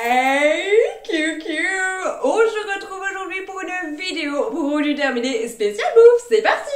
Hey QQ! On se retrouve aujourd'hui pour une vidéo pour du terminé spécial bouffe, c'est parti!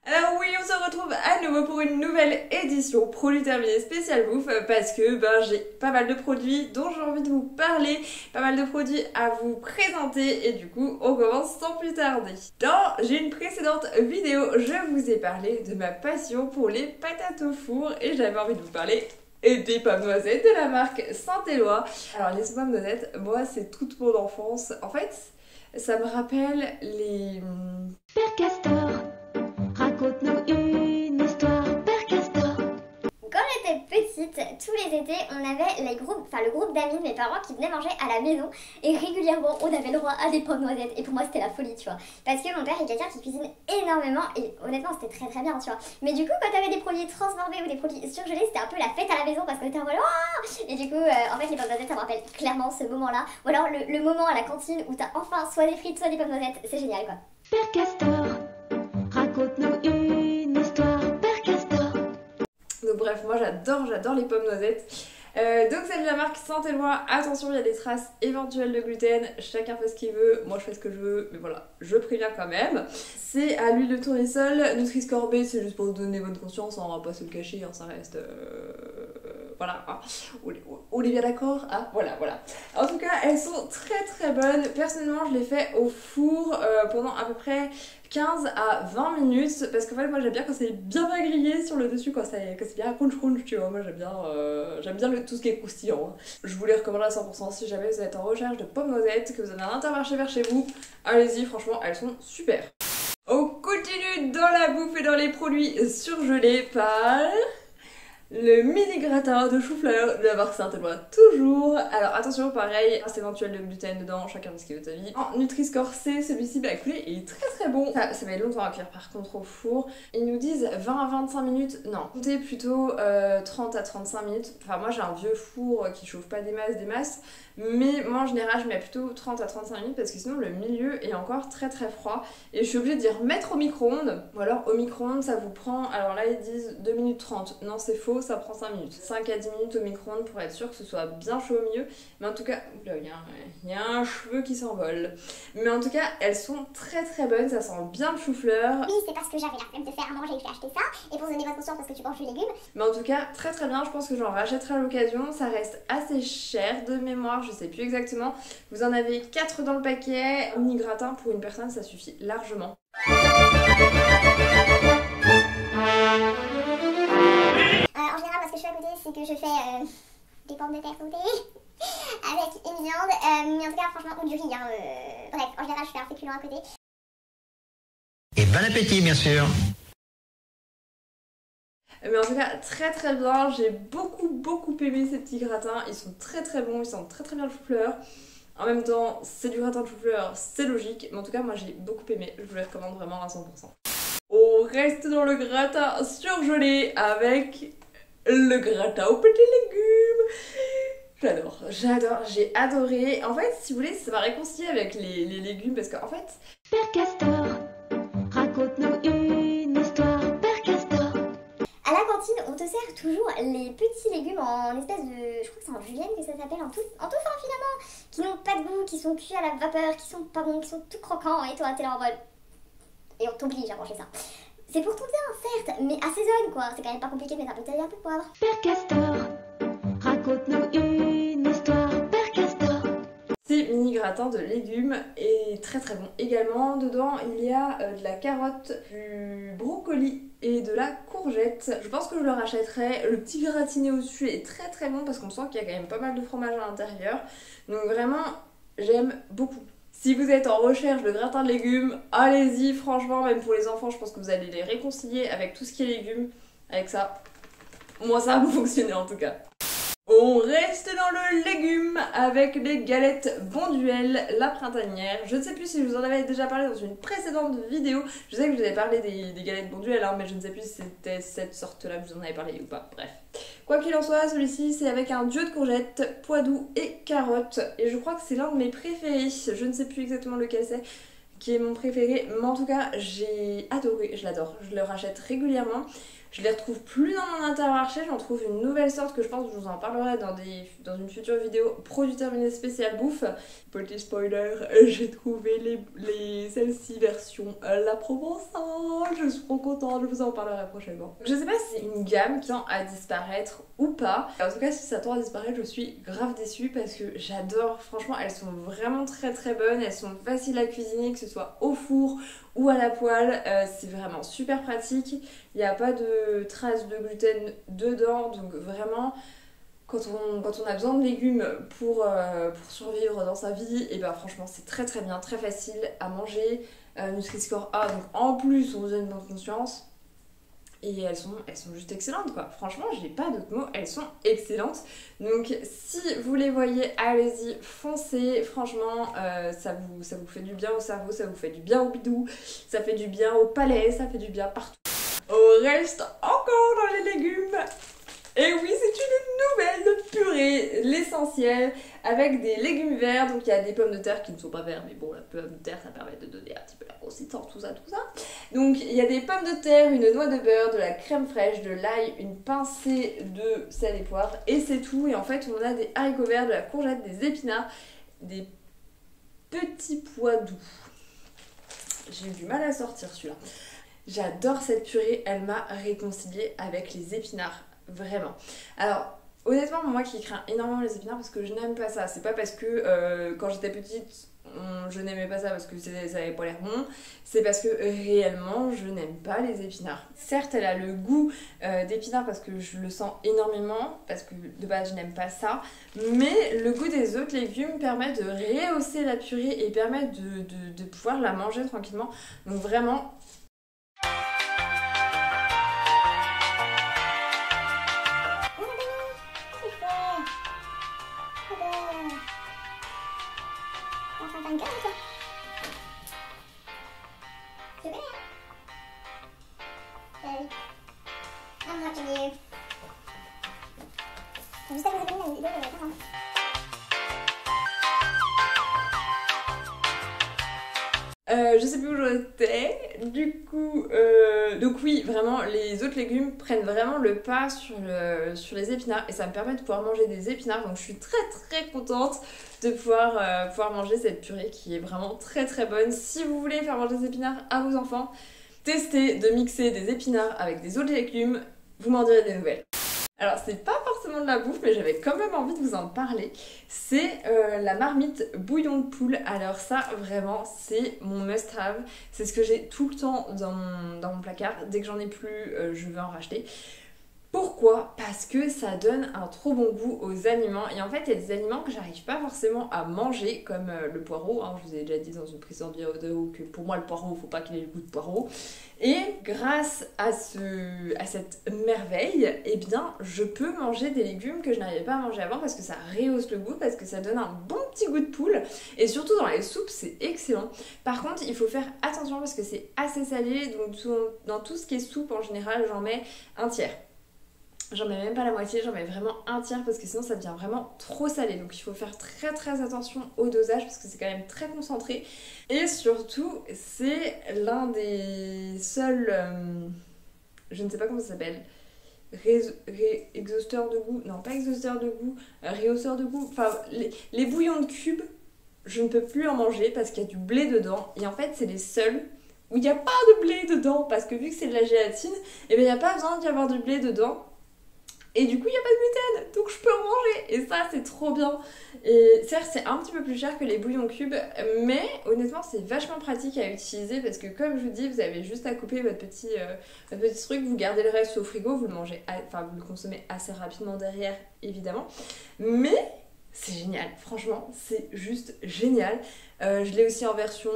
Alors oui, on se retrouve à nouveau pour une nouvelle édition Produit terminé spécial bouffe parce que j'ai pas mal de produits dont j'ai envie de vous parler, pas mal de produits à vous présenter et du coup on commence sans plus tarder. Dans une précédente vidéo, je vous ai parlé de ma passion pour les patates au four et j'avais envie de vous parler des pommes noisettes de la marque Saint-Éloi. Alors les pommes noisettes, moi c'est toute mon enfance. En fait, ça me rappelle les... Père Castor, raconte-nous une histoire, Père Castor. Quand j'étais petite, tous les étés, on avait le groupe d'amis de mes parents qui venaient manger à la maison et régulièrement on avait le droit à des pommes noisettes et pour moi c'était la folie, tu vois. Parce que mon père est quelqu'un qui cuisine énormément et honnêtement c'était très très bien, tu vois. Mais du coup quand t'avais des produits transformés ou des produits surgelés, c'était un peu la fête à la maison parce qu'on était en mode oh. Et du coup en fait les pommes noisettes ça me rappelle clairement ce moment-là. Ou alors le moment à la cantine où t'as enfin soit des frites soit des pommes noisettes, c'est génial quoi. Père Castor, raconte-nous une histoire, Père Castor. Donc bref, moi j'adore les pommes noisettes. Donc c'est de la marque Saint-Éloi. Attention, il y a des traces éventuelles de gluten. Chacun fait ce qu'il veut. Moi je fais ce que je veux. Mais voilà, je préviens quand même. C'est à l'huile de tournesol. Nutri-Score B, c'est juste pour vous donner bonne conscience. On va pas se le cacher, hein, ça reste... Voilà, hein. On est bien d'accord, hein, voilà. En tout cas, elles sont très très bonnes. Personnellement, je les fais au four pendant à peu près 15 à 20 minutes parce qu'en fait moi j'aime bien quand c'est bien grillé sur le dessus, quand c'est bien crunch, tu vois. Moi j'aime bien tout ce qui est croustillant, hein. Je vous les recommande à 100%. Si jamais vous êtes en recherche de pommes noisettes, que vous avez un Intermarché vers chez vous, allez-y, franchement elles sont super. On continue dans la bouffe et dans les produits surgelés par... le mini gratin de chou-fleur de la marque Saint-Éloi, toujours. Alors attention, pareil, c'est éventuel de gluten dedans, chacun fait ce qu'il veut de sa vie. En Nutri-Score C, celui-ci coulé, il est très très bon. Ça va être longtemps à cuire par contre au four. Ils nous disent 20 à 25 minutes, non, comptez plutôt 30 à 35 minutes. Enfin moi j'ai un vieux four qui chauffe pas des masses, mais moi en général je mets plutôt 30 à 35 minutes parce que sinon le milieu est encore très très froid et je suis obligée d'y remettre au micro-ondes. Ou alors au micro-ondes ça vous prend, alors là ils disent 2 minutes 30, non c'est faux, ça prend 5 minutes. 5 à 10 minutes au micro-ondes pour être sûr que ce soit bien chaud au milieu. Mais en tout cas, il y a un cheveu qui s'envole. Mais en tout cas, elles sont très très bonnes, ça sent bien le chou-fleur. Oui, c'est parce que j'avais la flemme de faire à manger que j'ai acheté ça et pour se donner votre conscience parce que tu manges du légume. Mais en tout cas, très très bien, je pense que j'en rachèterai à l'occasion. Ça reste assez cher de mémoire, je sais plus exactement. Vous en avez 4 dans le paquet. Un mini gratin pour une personne, ça suffit largement. En général, moi, ce que je fais à côté, c'est que je fais des pommes de terre sautées avec une viande. Mais en tout cas, franchement, ou du riz. Bref, en général, je fais un féculent à côté. Et bon appétit, bien sûr. Mais en tout cas, très très bien. J'ai beaucoup aimé ces petits gratins. Ils sont très très bons, ils sentent très très bien le chou-fleur. En même temps, c'est du gratin de chou-fleur, c'est logique. Mais en tout cas, moi j'ai beaucoup aimé. Je vous les recommande vraiment à 100%. On reste dans le gratin surgelé avec le gratin aux petits légumes. J'adore, j'ai adoré. En fait, si vous voulez, ça m'a réconcilié avec les légumes parce qu'en fait... Père Castor, raconte-nous une histoire, Père Castor. À la cantine, on te sert toujours les petits légumes en espèce de... Je crois que c'est en julienne que ça s'appelle, en tout fin finalement, qui n'ont pas de goût, qui sont cuits à la vapeur, qui sont pas bons, qui sont tout croquants et toi t'es là en mode... Et on t'oblige à manger ça. C'est pour ton bien, certes, mais assaisonne quoi. C'est quand même pas compliqué de mettre un peu de sel et un peu de poivre. Père Castor, raconte-nous une histoire, Père Castor. Ces mini gratins de légumes est très très bon. Également, dedans, il y a de la carotte, du brocoli et de la courgette. Je pense que je le rachèterai. Le petit gratiné au-dessus est très très bon parce qu'on sent qu'il y a quand même pas mal de fromage à l'intérieur. Donc vraiment, j'aime beaucoup. Si vous êtes en recherche de gratin de légumes, allez-y, franchement, même pour les enfants, je pense que vous allez les réconcilier avec tout ce qui est légumes. Avec ça, moi ça va fonctionner en tout cas. On reste dans le légume avec les galettes Bonduelle, la printanière. Je ne sais plus si je vous en avais déjà parlé dans une précédente vidéo. Je sais que je vous avais parlé des galettes Bonduelle, hein, mais je ne sais plus si c'était cette sorte-là que je vous en avais parlé ou pas. Bref. Quoi qu'il en soit, celui-ci c'est avec un duo de courgettes, pois doux et carottes. Et je crois que c'est l'un de mes préférés. Je ne sais plus exactement lequel c'est. qui est mon préféré, mais en tout cas j'ai adoré, je l'adore, je le rachète régulièrement. Je les retrouve plus dans mon Intermarché, j'en trouve une nouvelle sorte que je pense que je vous en parlerai dans une future vidéo produit terminé spécial bouffe. Petit spoiler, j'ai trouvé celle-ci version la provençale, je suis trop contente, je vous en parlerai prochainement. Je sais pas si c'est une gamme qui tend à disparaître ou pas, en tout cas si ça tend à disparaître je suis grave déçue parce que j'adore, franchement elles sont vraiment très très bonnes, elles sont faciles à cuisiner, que ce soit au four ou à la poêle, c'est vraiment super pratique, il n'y a pas de traces de gluten dedans, donc vraiment quand on a besoin de légumes pour survivre dans sa vie, et ben franchement c'est très très bien, très facile à manger, Nutri-Score A, donc en plus on vous donne une bonne conscience. Et elles sont juste excellentes quoi. Franchement, j'ai pas d'autres mots, elles sont excellentes. Donc si vous les voyez, allez-y, foncez. Franchement, ça vous fait du bien au cerveau, ça vous fait du bien au bidou, ça fait du bien au palais, ça fait du bien partout. On reste encore dans les légumes. Et oui, c'est une nouvelle purée, l'essentiel, avec des légumes verts. Donc il y a des pommes de terre qui ne sont pas verts, mais bon, la pomme de terre, ça permet de donner un petit peu la consistance, tout ça. Donc il y a des pommes de terre, une noix de beurre, de la crème fraîche, de l'ail, une pincée de sel et poivre, et c'est tout. Et en fait, on a des haricots verts, de la courgette, des épinards, des petits pois doux. J'ai eu du mal à sortir celui-là. J'adore cette purée, elle m'a réconciliée avec les épinards. Vraiment. Alors, honnêtement, moi qui crains énormément les épinards parce que je n'aime pas ça. C'est pas parce que quand j'étais petite, je n'aimais pas ça parce que ça avait pas l'air bon. C'est parce que réellement, je n'aime pas les épinards. Certes, elle a le goût d'épinards parce que je le sens énormément, parce que de base, je n'aime pas ça. Mais le goût des autres légumes permet de rehausser la purée et permet de pouvoir la manger tranquillement. Donc vraiment... je sais plus où j'en étais, du coup, donc oui, vraiment, les autres légumes prennent vraiment le pas sur les épinards et ça me permet de pouvoir manger des épinards, donc je suis très très contente de pouvoir manger cette purée qui est vraiment très très bonne. Si vous voulez faire manger des épinards à vos enfants, testez de mixer des épinards avec des autres légumes, vous m'en direz des nouvelles. Alors c'est pas forcément de la bouffe mais j'avais quand même envie de vous en parler. C'est la marmite bouillon de poule. Alors ça vraiment c'est mon must have. C'est ce que j'ai tout le temps dans mon placard. Dès que j'en ai plus je vais en racheter. Pourquoi ? Parce que ça donne un trop bon goût aux aliments. Et en fait, il y a des aliments que j'arrive pas forcément à manger, comme le poireau. Hein. Je vous ai déjà dit dans une précédente vidéo que pour moi, le poireau, faut pas qu'il ait le goût de poireau. Et grâce à cette merveille, eh bien, je peux manger des légumes que je n'arrivais pas à manger avant parce que ça rehausse le goût, parce que ça donne un bon petit goût de poule. Et surtout dans les soupes, c'est excellent. Par contre, il faut faire attention parce que c'est assez salé. Donc dans tout ce qui est soupe, en général, j'en mets un tiers. J'en mets même pas la moitié, j'en mets vraiment un tiers parce que sinon ça devient vraiment trop salé. Donc il faut faire très très attention au dosage parce que c'est quand même très concentré. Et surtout, c'est l'un des seuls... je ne sais pas comment ça s'appelle. Exhausteur de goût. Non, pas exhausteur de goût. Rehausseur de goût. Enfin, les bouillons de cubes, je ne peux plus en manger parce qu'il y a du blé dedans. Et en fait, c'est les seuls où il n'y a pas de blé dedans. Parce que vu que c'est de la gélatine, et bien il n'y a pas besoin d'y avoir du blé dedans. Et du coup, il n'y a pas de gluten, donc je peux en manger. Et ça, c'est trop bien. Et certes, c'est un petit peu plus cher que les bouillons cubes, mais honnêtement, c'est vachement pratique à utiliser parce que, comme je vous dis, vous avez juste à couper votre petit truc, vous gardez le reste au frigo, vous le mangez, vous le consommez assez rapidement derrière, évidemment. Mais c'est génial, franchement, c'est juste génial. Je l'ai aussi en version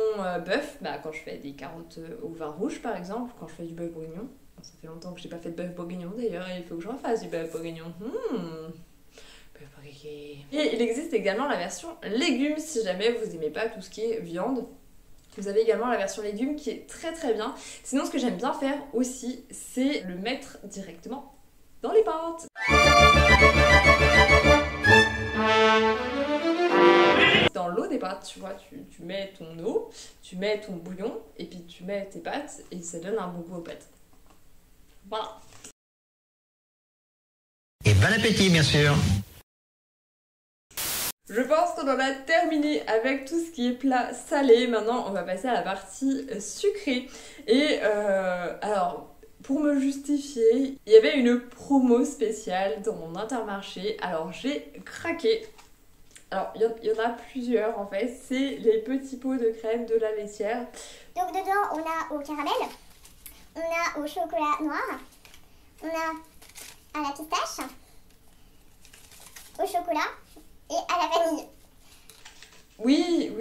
bœuf, quand je fais des carottes au vin rouge, par exemple, quand je fais du bœuf bourguignon. Ça fait longtemps que j'ai pas fait de bœuf bourguignon d'ailleurs, il faut que je refasse du bœuf bourguignon. Bœuf bourguignon. Et il existe également la version légumes si jamais vous aimez pas tout ce qui est viande. Vous avez également la version légumes qui est très très bien. Sinon, ce que j'aime bien faire aussi, c'est le mettre directement dans les pâtes. Dans l'eau des tes pâtes, tu vois. Tu mets ton eau, tu mets ton bouillon, et puis tu mets tes pâtes, et ça donne un bon goût aux pâtes. Voilà. Et bon appétit, bien sûr. Je pense qu'on en a terminé avec tout ce qui est plat salé. Maintenant, on va passer à la partie sucrée. Et alors, pour me justifier, il y avait une promo spéciale dans mon Intermarché. Alors, j'ai craqué. Alors, il y en a plusieurs en fait. C'est les petits pots de crème de la laitière. Donc dedans, on a au caramel, on a au chocolat noir, on a à la pistache, au chocolat et à la vanille. Oui,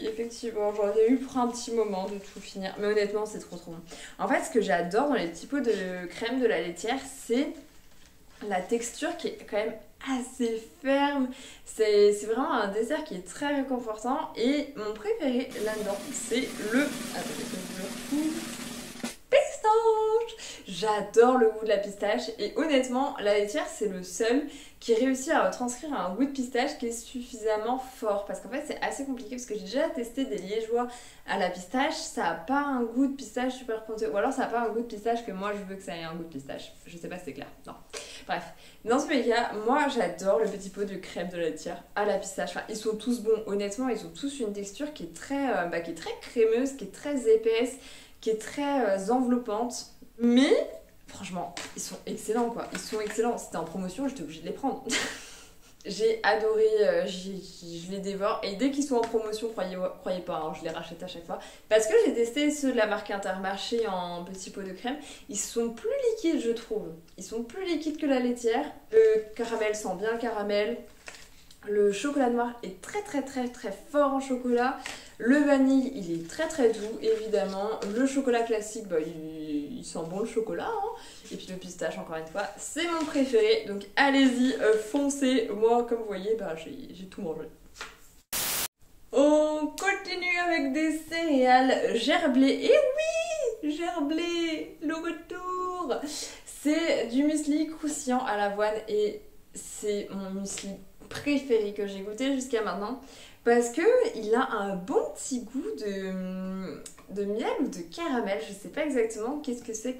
effectivement. J'en ai eu pour un petit moment de tout finir. Mais honnêtement, c'est trop bon. En fait, ce que j'adore dans les petits pots de crème de la laitière, c'est la texture qui est quand même assez ferme. C'est vraiment un dessert qui est très réconfortant. Et mon préféré là-dedans, c'est le... Attendez que je le retrouve. Pistache! J'adore le goût de la pistache. Et honnêtement, la laitière, c'est le seul qui réussit à retranscrire un goût de pistache qui est suffisamment fort. Parce qu'en fait, c'est assez compliqué parce que j'ai déjà testé des liégeois à la pistache. Ça n'a pas un goût de pistache super prononcé. Ou alors, ça n'a pas un goût de pistache que moi, je veux que ça ait un goût de pistache. Je sais pas si c'est clair. Non. Bref. Dans tous les cas, moi, j'adore le petit pot de crème de la laitière à la pistache. Enfin, ils sont tous bons. Honnêtement, ils ont tous une texture qui est très crémeuse, qui est très épaisse, qui est très enveloppante. Mais... franchement, ils sont excellents quoi, ils sont excellents. C'était en promotion, j'étais obligée de les prendre. J'ai adoré, je les dévore. Et dès qu'ils sont en promotion, croyez pas, hein, je les rachète à chaque fois. Parce que j'ai testé ceux de la marque Intermarché en petits pots de crème. Ils sont plus liquides, je trouve. Ils sont plus liquides que la laitière. Le caramel sent bien le caramel. Le chocolat noir est très fort en chocolat. Le vanille, il est très doux, évidemment. Le chocolat classique, il sent bon le chocolat. Hein. Et puis le pistache, encore une fois, c'est mon préféré. Donc allez-y, foncez. Moi, comme vous voyez, j'ai tout mangé. On continue avec des céréales gerblées. Et oui, gerblé, le retour. C'est du muesli croustillant à l'avoine et c'est mon muesli préféré que j'ai goûté jusqu'à maintenant parce que il a un bon petit goût de miel ou de caramel, je sais pas exactement qu'est-ce que c'est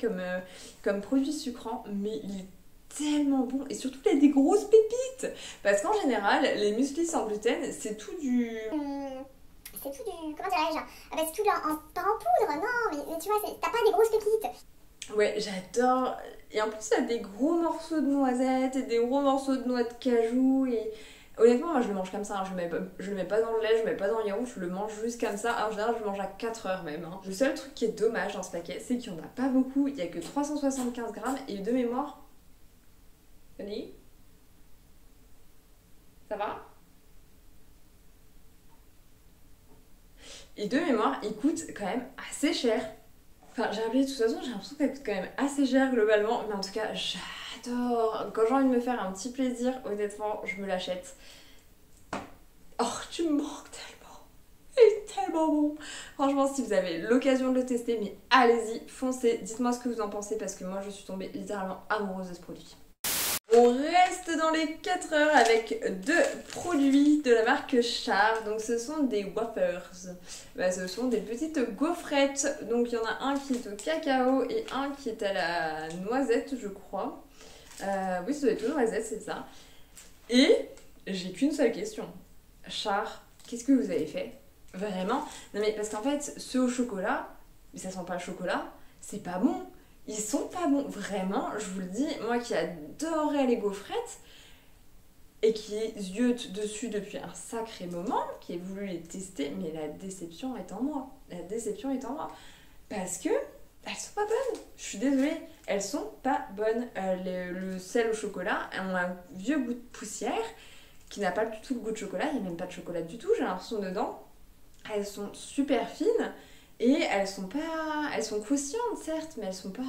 comme produit sucrant, mais il est tellement bon et surtout il a des grosses pépites parce qu'en général les mueslis sans gluten c'est tout du... comment dirais-je, c'est tout en poudre, non mais tu vois, t'as pas des grosses pépites. Ouais, j'adore. Et en plus, il y a des gros morceaux de noisettes et des gros morceaux de noix de cajou. Et honnêtement, moi, je le mange comme ça. Hein. Je le mets pas dans le lait, je le mets pas dans le yaourt, je le mange juste comme ça. En général, je le mange à 4 heures même. Hein. Le seul truc qui est dommage dans ce paquet, c'est qu'il n'y en a pas beaucoup. Il n'y a que 375 grammes. Et de mémoire... Denis ? Ça va ? Et de mémoire, il coûte quand même assez cher. Enfin, j'ai appelé de toute façon, j'ai l'impression qu'elle coûte quand même assez cher globalement, mais en tout cas, j'adore. Quand j'ai envie de me faire un petit plaisir, honnêtement, je me l'achète. Oh, tu me manques tellement. Il est tellement bon. Franchement, si vous avez l'occasion de le tester, mais allez-y, foncez. Dites-moi ce que vous en pensez parce que moi, je suis tombée littéralement amoureuse de ce produit. On reste dans les 4 heures avec 2 produits de la marque Char. Donc ce sont des wafers. Ce sont des petites gaufrettes. Donc il y en a un qui est au cacao et un qui est à la noisette, je crois. Oui, ça doit être aux noisettes, c'est ça. Et j'ai qu'une seule question. Char, qu'est-ce que vous avez fait? Vraiment? Non mais parce qu'en fait, ceux au chocolat, mais ça sent pas le chocolat, c'est pas bon. Ils sont pas bons, vraiment, je vous le dis, moi qui adorais les gaufrettes et qui ziote dessus depuis un sacré moment, qui ai voulu les tester, mais la déception est en moi. La déception est en moi. Parce que elles sont pas bonnes. Je suis désolée, elles sont pas bonnes. Le sel au chocolat ont un vieux goût de poussière qui n'a pas du tout le goût de chocolat, il n'y a même pas de chocolat du tout, j'ai l'impression dedans. Elles sont super fines. Et elles sont croustillantes certes, mais elles sont pas...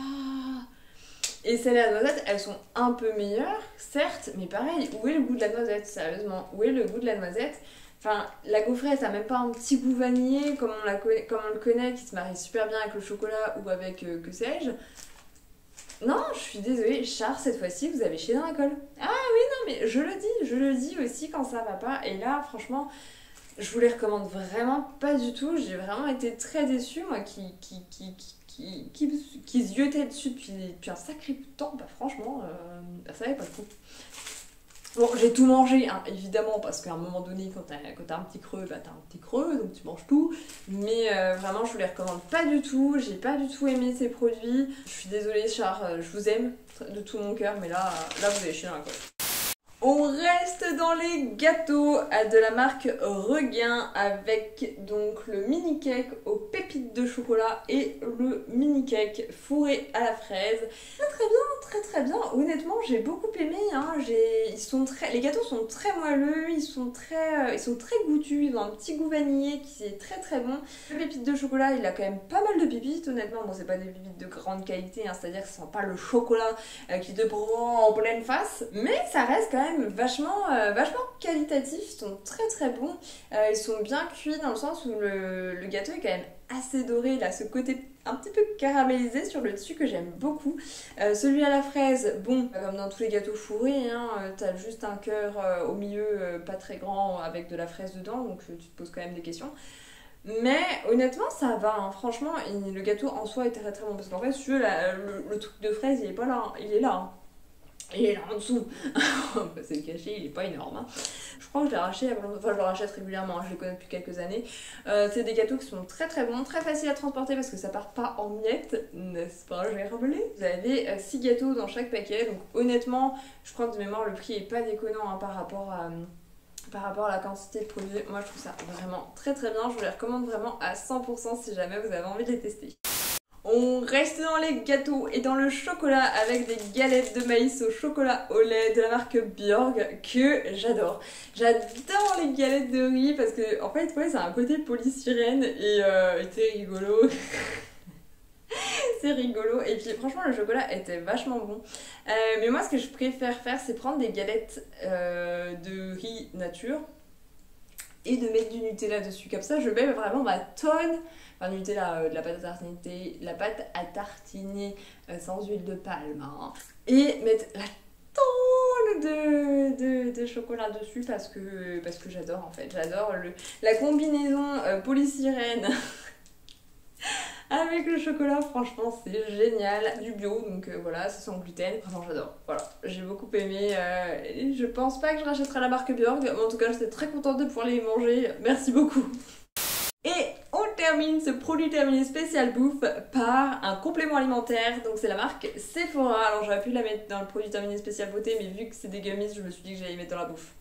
Et celles à la noisette, elles sont un peu meilleures, certes, mais pareil, où est le goût de la noisette, sérieusement? Où est le goût de la noisette? Enfin, la gaufrette, ça n'a même pas un petit goût vanillé comme on le connaît, qui se marie super bien avec le chocolat ou avec que sais-je. Non, je suis désolée, Char, cette fois-ci, vous avez chié dans la colle. Ah oui, non, mais je le dis aussi quand ça va pas. Et là, franchement... Je vous les recommande vraiment pas du tout. J'ai vraiment été très déçue, moi qui ziotait dessus depuis un sacré temps. Bah franchement, ça valait pas le coup. Bon, j'ai tout mangé, hein, évidemment, parce qu'à un moment donné, quand t'as un petit creux, bah t'as un petit creux, donc tu manges tout. Mais vraiment, je vous les recommande pas du tout. J'ai pas du tout aimé ces produits. Je suis désolée, Char, je vous aime de tout mon cœur, mais là vous avez chié dans la colle. On reste dans les gâteaux de la marque Regain avec donc le mini cake aux pépites de chocolat et le mini cake fourré à la fraise. Très bien, honnêtement j'ai beaucoup aimé, hein. Les gâteaux sont très moelleux, ils sont très goûtus, ils ont un petit goût vanillé qui est très bon. Le pépite de chocolat il a quand même pas mal de pépites honnêtement, bon c'est pas des pépites de grande qualité, hein, c'est-à-dire que ça sent pas le chocolat qui te prend en pleine face, mais ça reste quand même vachement qualitatif, ils sont très bons, ils sont bien cuits dans le sens où le gâteau est quand même assez doré, il a ce côté un petit peu caramélisé sur le dessus que j'aime beaucoup. Celui à la fraise, bon, comme dans tous les gâteaux fourrés, hein, t'as juste un cœur au milieu pas très grand avec de la fraise dedans, donc tu te poses quand même des questions. Mais honnêtement ça va, hein. Franchement le gâteau en soi est très bon, parce qu'en fait si tu veux, le truc de fraise il est pas là, hein. Il est là. Hein. Il est là en dessous, on va se le cacher, il est pas énorme. Hein. Je crois que je l'ai racheté, enfin je le rachète régulièrement, hein, je les connais depuis quelques années. C'est des gâteaux qui sont très bons, très faciles à transporter parce que ça part pas en miettes, n'est-ce pas Gerblé? Vous avez 6 gâteaux dans chaque paquet, donc honnêtement, je crois que de mémoire le prix est pas déconnant, hein, par rapport à la quantité de produits. Moi je trouve ça vraiment très bien, je vous les recommande vraiment à 100% si jamais vous avez envie de les tester. On reste dans les gâteaux et dans le chocolat avec des galettes de maïs au chocolat au lait de la marque Björg que j'adore. J'adore les galettes de riz parce que en fait ouais, ça a un côté polystyrène et c'est rigolo. C'est rigolo et puis franchement le chocolat était vachement bon. Mais moi ce que je préfère faire c'est prendre des galettes de riz nature et de mettre du Nutella dessus. Comme ça je mets vraiment ma tonne. Enfin, Nutella, de la pâte à tartiner sans huile de palme. Hein. Et mettre la tonne de chocolat dessus parce que j'adore en fait. J'adore la combinaison polystyrène avec le chocolat. Franchement, c'est génial. Du bio, donc voilà, c'est sans gluten. Vraiment, j'adore. Voilà, j'ai beaucoup aimé. Et je pense pas que je rachèterai la marque Björg. Mais en tout cas, j'étais très contente de pouvoir les manger. Merci beaucoup. Et on termine ce produit terminé spécial bouffe par un complément alimentaire, donc c'est la marque Sephora. Alors j'aurais pu la mettre dans le produit terminé spécial beauté, mais vu que c'est des gummies, je me suis dit que j'allais les mettre dans la bouffe.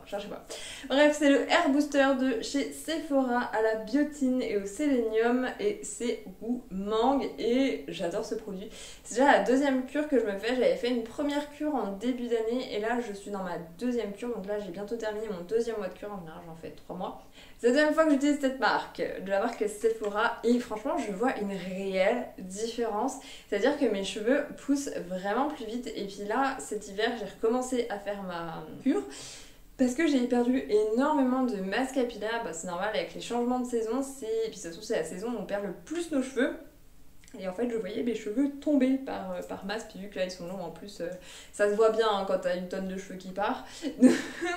Cherchez pas. Bref, c'est le Hair Booster de chez Sephora à la biotine et au sélénium et c'est goût mangue et j'adore ce produit. C'est déjà la deuxième cure que je me fais. J'avais fait une première cure en début d'année et là je suis dans ma deuxième cure, donc là j'ai bientôt terminé mon deuxième mois de cure. En général j'en fais 3 mois. C'est la deuxième fois que j'utilise cette marque, de la marque Sephora, et franchement je vois une réelle différence. C'est-à-dire que mes cheveux poussent vraiment plus vite et puis là cet hiver j'ai recommencé à faire ma cure parce que j'ai perdu énormément de masse capillaire. Bah, c'est normal avec les changements de saison, et puis surtout c'est la saison où on perd le plus nos cheveux. Et en fait je voyais mes cheveux tomber par masse, puis vu que là ils sont longs en plus, ça se voit bien hein, quand t'as une tonne de cheveux qui part.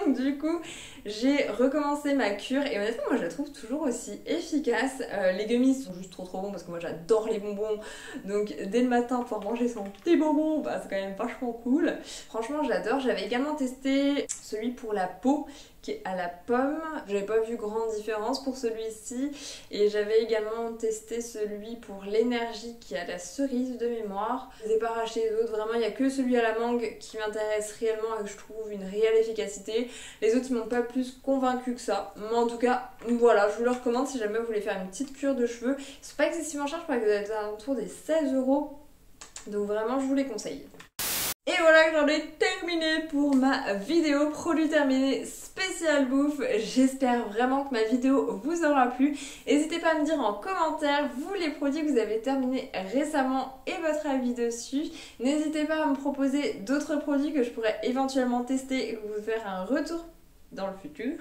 Donc du coup j'ai recommencé ma cure et honnêtement moi je la trouve toujours aussi efficace. Les gummies sont juste trop bons parce que moi j'adore les bonbons, donc dès le matin pour manger son petit bonbon, bah, c'est quand même vachement cool. Franchement j'adore. J'avais également testé celui pour la peau qui est à la pomme, j'avais pas vu grande différence pour celui-ci et j'avais également testé celui pour l'énergie qui est à la cerise de mémoire. Je les ai pas racheté les autres, vraiment il n'y a que celui à la mangue qui m'intéresse réellement et que je trouve une réelle efficacité. Les autres ils m'ont pas plus convaincu que ça, mais en tout cas voilà, je vous le recommande si jamais vous voulez faire une petite cure de cheveux. Ils sont pas excessivement chers, je crois que vous êtes à l'entour des 16 €, donc vraiment je vous les conseille. Et voilà que j'en ai terminé pour ma vidéo produit terminé spécial bouffe. J'espère vraiment que ma vidéo vous aura plu. N'hésitez pas à me dire en commentaire, vous, les produits que vous avez terminés récemment et votre avis dessus. N'hésitez pas à me proposer d'autres produits que je pourrais éventuellement tester et vous faire un retour dans le futur.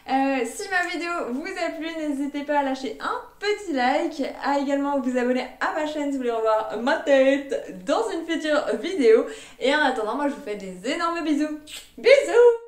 Si ma vidéo vous a plu, n'hésitez pas à lâcher un petit like, à également vous abonner à ma chaîne si vous voulez revoir ma tête dans une future vidéo. Et en attendant, moi je vous fais des énormes bisous. Bisous!